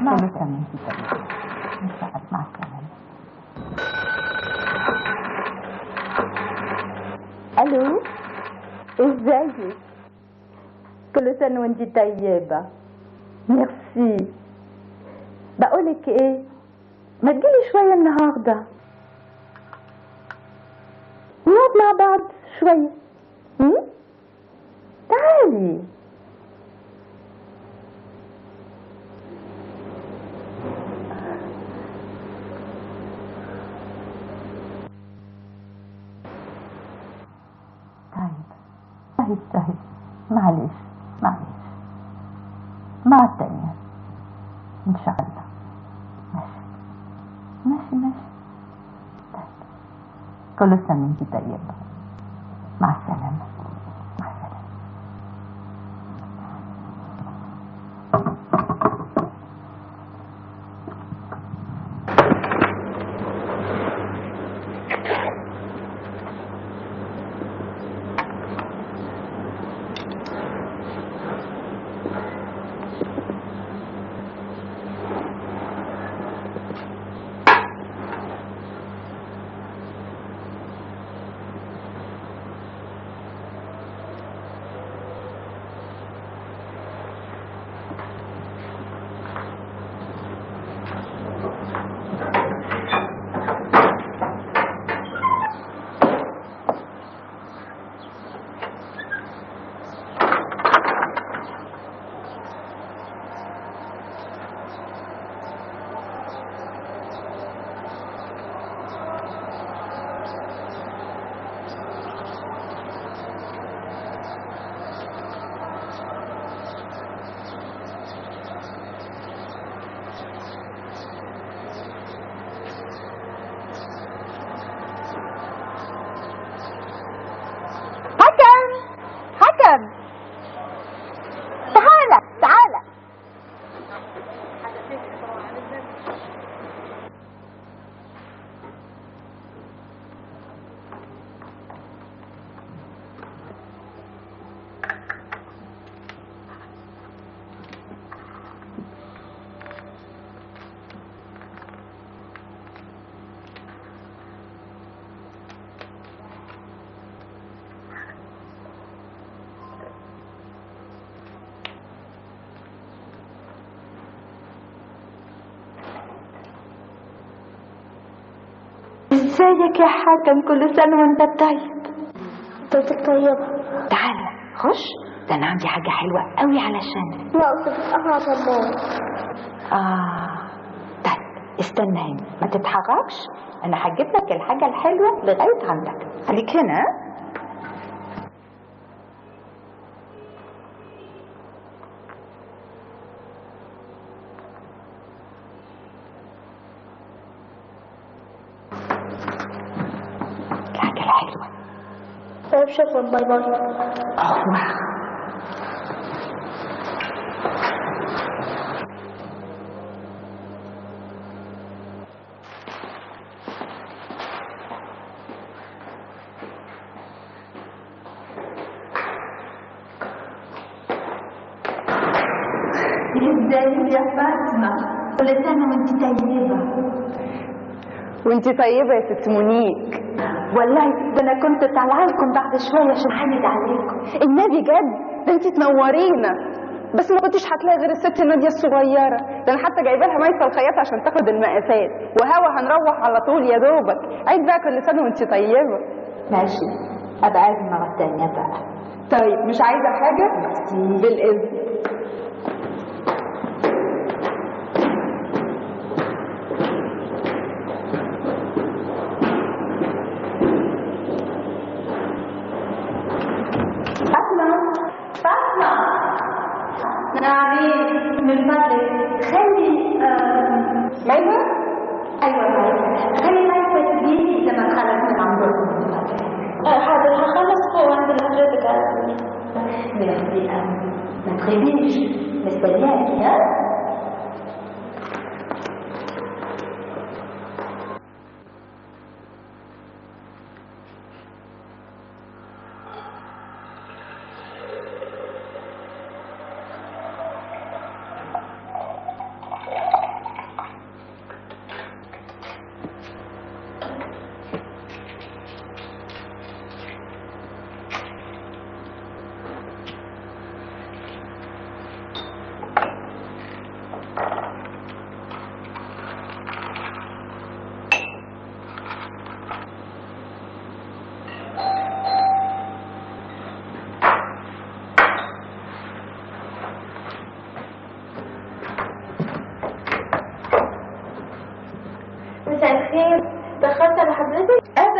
مع السلامة. مع السلامة. الو، ازيك؟ كل سنة وانت طيبة. ميرسي. بقولك ايه، ما تجيلي شوية النهاردة نقعد مع بعض شوية. تعالي. طيب معلش مع التانية ان شاء الله. ماشي. طيب. كل سنة وانت طيبة. مع السلامة. حكم تعالى. ازيك يا حكم؟ كل سنة وانت طيب. انت طيبة. تعالى خش، ده انا عندي حاجة حلوة قوي علشانك. لا تتقطع الله. طيب استنى هنا ما تتحركش، انا هجيب لك الحاجة الحلوة لغاية عندك. خليك هنا. الحاجة الحلوة. طيب شكرا، باي باي. ازيك يا فاطمة؟ كل سنة وانت طيبة. وانت طيبة يا ست مونيك. والله ده انا كنت طالعه لكم بعد شوية عشان احمد عليكم. النبي جد، ده انت تنورينا. بس ما كنتش هتلاقي غير الست نادية الصغيرة، ده انا حتى جايبه لها ميسة الخياطة عشان تاخد المقاسات، وهوا هنروح على طول يا دوبك. عيد بقى كل سنة وانت طيبة. ماشي، ابقى عايز مرة تانية بقى. طيب مش عايزة حاجة؟ بالإذن. من فضلك خلي ماذا؟ ايوه مايسة، خلي مايسة تجيني لما تخلص من عمركم. حاضر، هخلص فوق عند حضرتك. ميرسي قوي، ما تخيبيش، مستنياكي. ها؟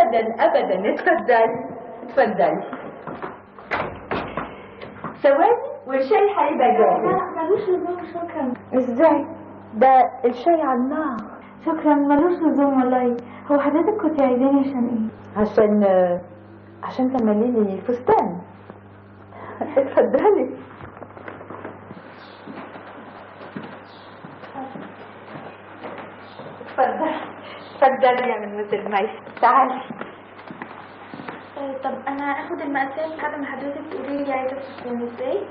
ابدا ابدا. اتفضلي اتفضلي. ثواني والشاي هيبقى جاهز. لا ملوش لزوم شكرا. ازاي؟ ده الشاي على النار. شكرا ملوش لزوم والله. هو حضرتك كنت عايزاني عشان ايه؟ عشان تعملي لي فستان. اتفضلي. اتفضلي يا من مثل ميس. تعالي. طب انا اخد المقاسات لحد ما حضرتك تقولي لي عايزه تكون ازاي.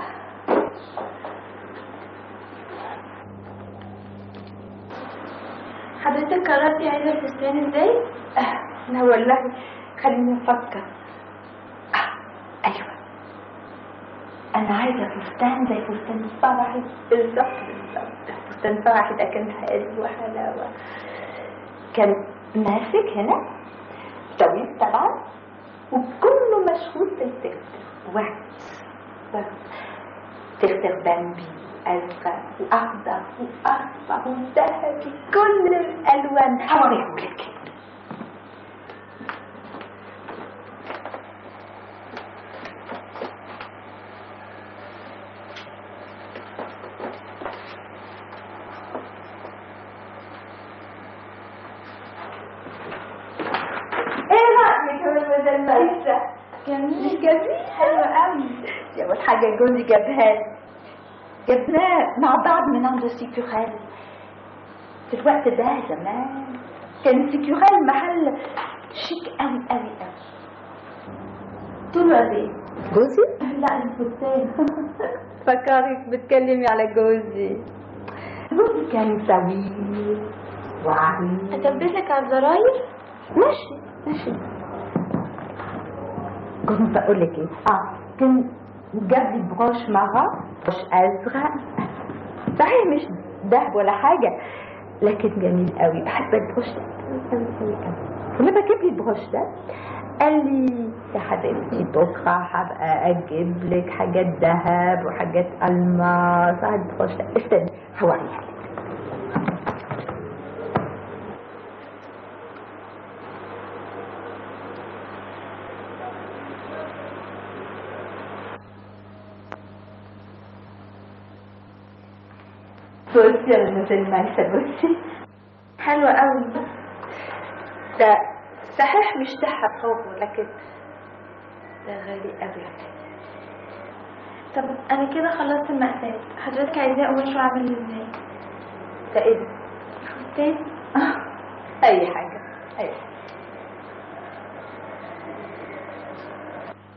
حضرتك قررتي عايزه الفستان ازاي؟ لا والله خليني افكر. ايوه انا عايزه فستان زي فستان فرحي بالظبط بالظبط. فستان فرحي ده كان حلو وحلاوه. كان ماسك هنا طويل طبعا وكله مشهور بالتختر. واحد تختر بامبي ازرق واخضر واصفر وذهبي كل الالوان. هوريهولك. جميل. مش جميل؟ حلو قوي. يا اول حاجه جوزي جبناه مع بعض من عند سيكورال. في الوقت ده زمان كان سيكورال محل شيك قوي قوي قوي. طول ايه؟ جوزي؟ لا الفستان. فكرك بتكلمي على جوزي. جوزي كان طويل وعريض. اثبت على الزراير. ماشي. كنت بقول لك ايه؟ كان جاب لي بروش مرة، بروش ازرق صحيح مش ذهب ولا حاجة لكن جميل قوي. بحب البروش ده قوي قوي قوي. ولما جاب لي البروش ده قال لي يا حبيبتي بكره هبقى اجيب لك حاجات ذهب وحاجات الماس على البروش ده. استني هوريها لك. بصي يا مثل ميسة بصي. حلوة قوي. ده صحيح مش ذهب هو لكن ده غالي قوي. طب انا كده خلصت المقاسات. حضرتك عايزاه اقول واعمل ازاي؟ ده ايه ده؟ فستان. اي حاجة اي حاجة.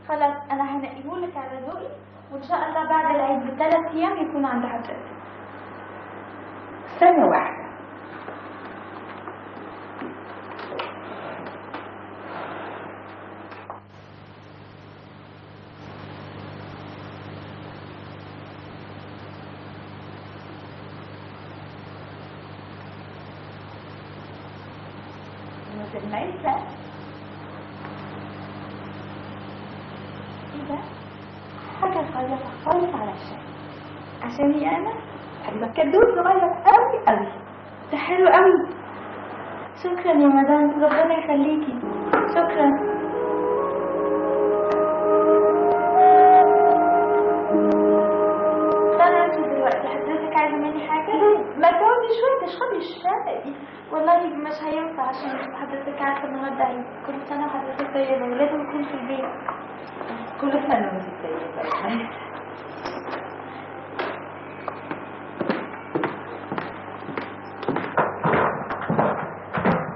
خلاص انا هنقيهولك على ذوقي وان شاء الله بعد العيد ب3 ايام يكون عند حضرتك. ثانية واحدة. مثل ميسة. ايه ده؟ حاجة صغيرة خالص على الشاي. عشاني انا؟ ايوه كدوس صغير قوي قوي. ده حلو قوي. شكرا يا مدام ربنا يخليكي. شكرا. انا دلوقتي حضرتك عايزه مني حاجه؟ ما تقعدي شوية تشربي الشاي. والله مش هينفع عشان حضرتك عارفه النهارده عيد. كل سنه وحضرتك طيبه ولازم يكون في البيت. كل سنة وانت طيبة.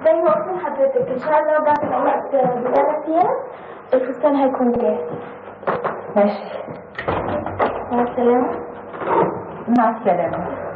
زي ما قلت لحضرتك ان شاء الله بعد الوقت ب3 ايام الفستان هيكون جاهز. ماشي. مع السلامه. مع السلامة.